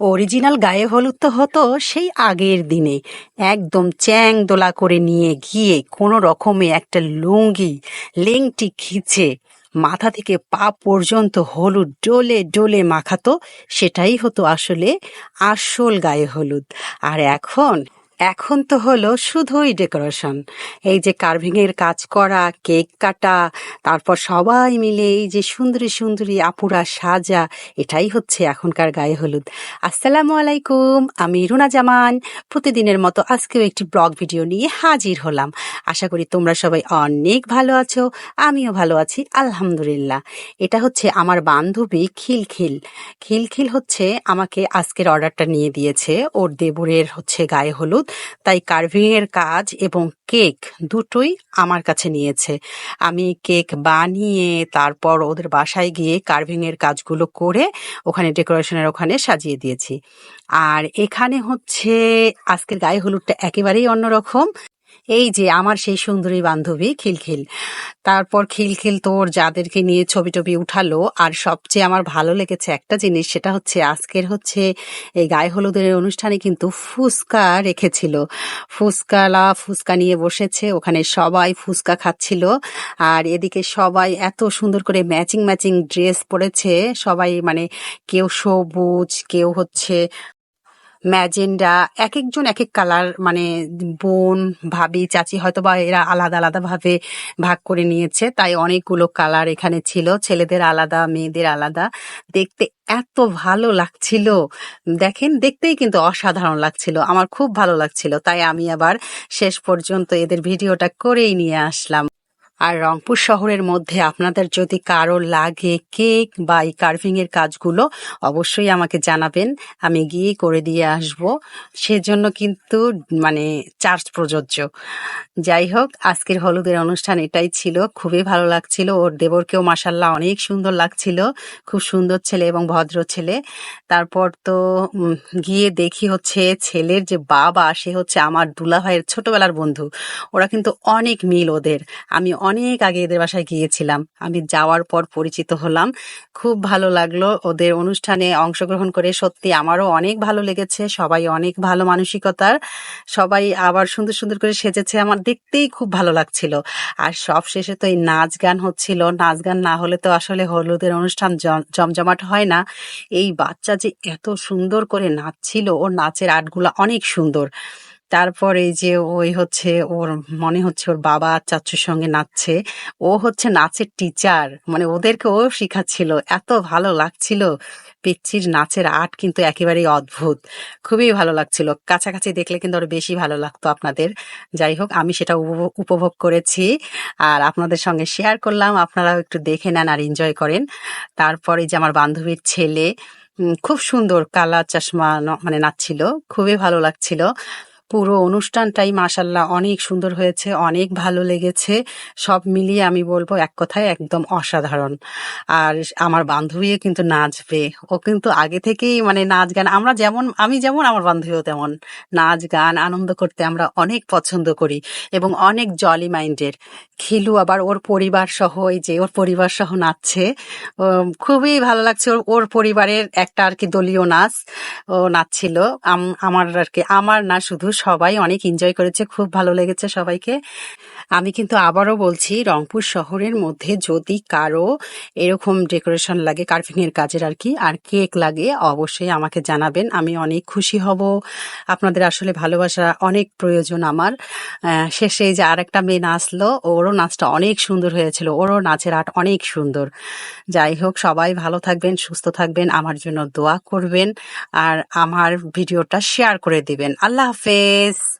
Original গায়ে হলুদ তো হতো সেই আগের দিনে। একদম চ্যাং দোলা করে নিয়ে গিয়ে কোনো রকমে একটা লুঙ্গি লেংটি খিচে মাথা থেকে পা পর্যন্ত হলুদ ডলে ডলে মাখাতো। সেটাই হতো আসলে আসল গায়ে হলুদ। আর এখন এখন তো হলো শুধুই ডেকোরেশন। এই যে কার্ভিংয়ের কাজ করা, কেক কাটা, তারপর সবাই মিলে এই যে সুন্দরী সুন্দরী আপুরা সাজা, এটাই হচ্ছে এখনকার গায়ে হলুদ। আসসালামু আলাইকুম, আমি রুনা জামান। প্রতিদিনের মতো আজকেও একটি ব্লগ ভিডিও নিয়ে হাজির হলাম। আশা করি তোমরা সবাই অনেক ভালো আছো, আমিও ভালো আছি আলহামদুলিল্লাহ। এটা হচ্ছে আমার বান্ধবী খিলখিল। খিলখিল হচ্ছে আমাকে আজকের অর্ডারটা নিয়ে দিয়েছে, ওর দেবরের হচ্ছে গায়ে হলুদ, তাই কার্ভিংয়ের কাজ এবং কেক দুটোই আমার কাছে নিয়েছে। আমি কেক বানিয়ে তারপর ওদের বাসায় গিয়ে কার্ভিংয়ের কাজগুলো করে ওখানে ডেকোরেশনের ওখানে সাজিয়ে দিয়েছি। আর এখানে হচ্ছে আজকের গায়ে হলুদটা একেবারেই অন্যরকম। এই যে আমার সেই সুন্দরী বান্ধবী খিলখিল, তারপর খিলখিল তোর যাদেরকে নিয়ে ছবি টবি উঠালো। আর সবচেয়ে আমার ভালো লেগেছে একটা জিনিস, সেটা হচ্ছে আজকের হচ্ছে এই গায়ে হলুদের অনুষ্ঠানে কিন্তু ফুচকা রেখেছিল। ফুচকা নিয়ে বসেছে, ওখানে সবাই ফুচকা খাচ্ছিল। আর এদিকে সবাই এত সুন্দর করে ম্যাচিং ম্যাচিং ড্রেস পরেছে সবাই, মানে কেউ সবুজ, কেউ হচ্ছে ম্যাজেন্ডা, এক একজন এক এক কালার, মানে বোন ভাবি চাচি হয়তো বা এরা আলাদা আলাদা ভাবে ভাগ করে নিয়েছে, তাই অনেকগুলো কালার এখানে ছিল, ছেলেদের আলাদা মেয়েদের আলাদা। দেখতে এত ভালো লাগছিল, দেখেন দেখতেই কিন্তু অসাধারণ লাগছিল, আমার খুব ভালো লাগছিল, তাই আমি আবার শেষ পর্যন্ত এদের ভিডিওটা করেই নিয়ে আসলাম। আর রংপুর শহরের মধ্যে আপনাদের যদি কারো লাগে কেক বা এই কার্ভিং এর কাজগুলো, অবশ্যই আমাকে জানাবেন, আমি গিয়ে করে দিয়ে আসব। সেজন্য কিন্তু মানে চার্জ প্রযোজ্য। যাই হোক, আজকের হলুদের অনুষ্ঠান এটাই ছিল, খুবই ভালো লাগছিল। ওর দেবরকেও মাসাল্লাহ অনেক সুন্দর লাগছিল, খুব সুন্দর ছেলে এবং ভদ্র ছেলে। তারপর তো গিয়ে দেখি হচ্ছে ছেলের যে বাবা, সে হচ্ছে আমার দুলাভাইয়ের ছোটবেলার বন্ধু। ওরা কিন্তু অনেক মিল ওদের, আমি অনেক আগে এদের বাসায় গিয়েছিলাম, আমি যাওয়ার পর পরিচিত হলাম। খুব ভালো লাগলো ওদের অনুষ্ঠানে অংশগ্রহণ করে, সত্যি আমারও অনেক ভালো লেগেছে। সবাই অনেক ভালো মানসিকতার, সবাই আবার সুন্দর সুন্দর করে সেজেছে, আমার দেখতেই খুব ভালো লাগছিল। আর সব শেষে তো এই নাচ গান হচ্ছিল, নাচ গান না হলে তো আসলে হলুদের অনুষ্ঠান জমজমাট হয় না। এই বাচ্চা যে এত সুন্দর করে নাচছিল, ওর নাচের আর্টগুলা অনেক সুন্দর। তারপর এই যে ওই হচ্ছে ওর, মনে হচ্ছে ওর বাবা চাচ্চুর সঙ্গে নাচছে, ও হচ্ছে নাচের টিচার, মানে ওদেরকে ও শিখাচ্ছিল, এত ভালো লাগছিল। পিচ্চির নাচের আর্ট কিন্তু একেবারেই অদ্ভুত, খুবই ভালো লাগছিল। কাছাকাছি দেখলে কিন্তু আরো বেশি ভালো লাগতো আপনাদের। যাই হোক, আমি সেটা উপভোগ করেছি আর আপনাদের সঙ্গে শেয়ার করলাম, আপনারাও একটু দেখে নেন আর এনজয় করেন। তারপরে যে আমার বান্ধবীর ছেলে খুব সুন্দর কালা চশমা মানে নাচছিল, খুবই ভালো লাগছিল। পুরো অনুষ্ঠানটাই মাশাল্লাহ অনেক সুন্দর হয়েছে, অনেক ভালো লেগেছে। সব মিলিয়ে আমি বলবো এক কথায় একদম অসাধারণ। আর আমার বান্ধবীও কিন্তু নাচবে, ও কিন্তু আগে থেকেই মানে নাচ গান, আমরা যেমন, আমি যেমন আমার বান্ধবীও তেমন, নাচ গান আনন্দ করতে আমরা অনেক পছন্দ করি এবং অনেক জলি মাইন্ডের। খিলু আবার ওর পরিবার সহ, এই যে ওর পরিবার সহ নাচছে, খুবই ভালো লাগছে। ওর পরিবারের একটা আর কি দলীয় নাচ ও নাচছিল। আমার আর কি, আমার না শুধু, সবাই অনেক এনজয় করেছে, খুব ভালো লেগেছে সবাইকে। আমি কিন্তু আবারও বলছি, রংপুর শহরের মধ্যে যদি কারো এরকম ডেকোরেশন লাগে কার্ভিং এর কাজের আর কি, আর কেক লাগে, অবশ্যই আমাকে জানাবেন, আমি অনেক খুশি হব। আপনাদের আসলে ভালোবাসা অনেক প্রয়োজন আমার। শেষে যে আর একটা মেয়ে নাচলো, ওরও নাচটা অনেক সুন্দর হয়েছিল, ওরও নাচের আর্ট অনেক সুন্দর। যাই হোক, সবাই ভালো থাকবেন, সুস্থ থাকবেন, আমার জন্য দোয়া করবেন আর আমার ভিডিওটা শেয়ার করে দিবেন। আল্লাহ হাফেজ।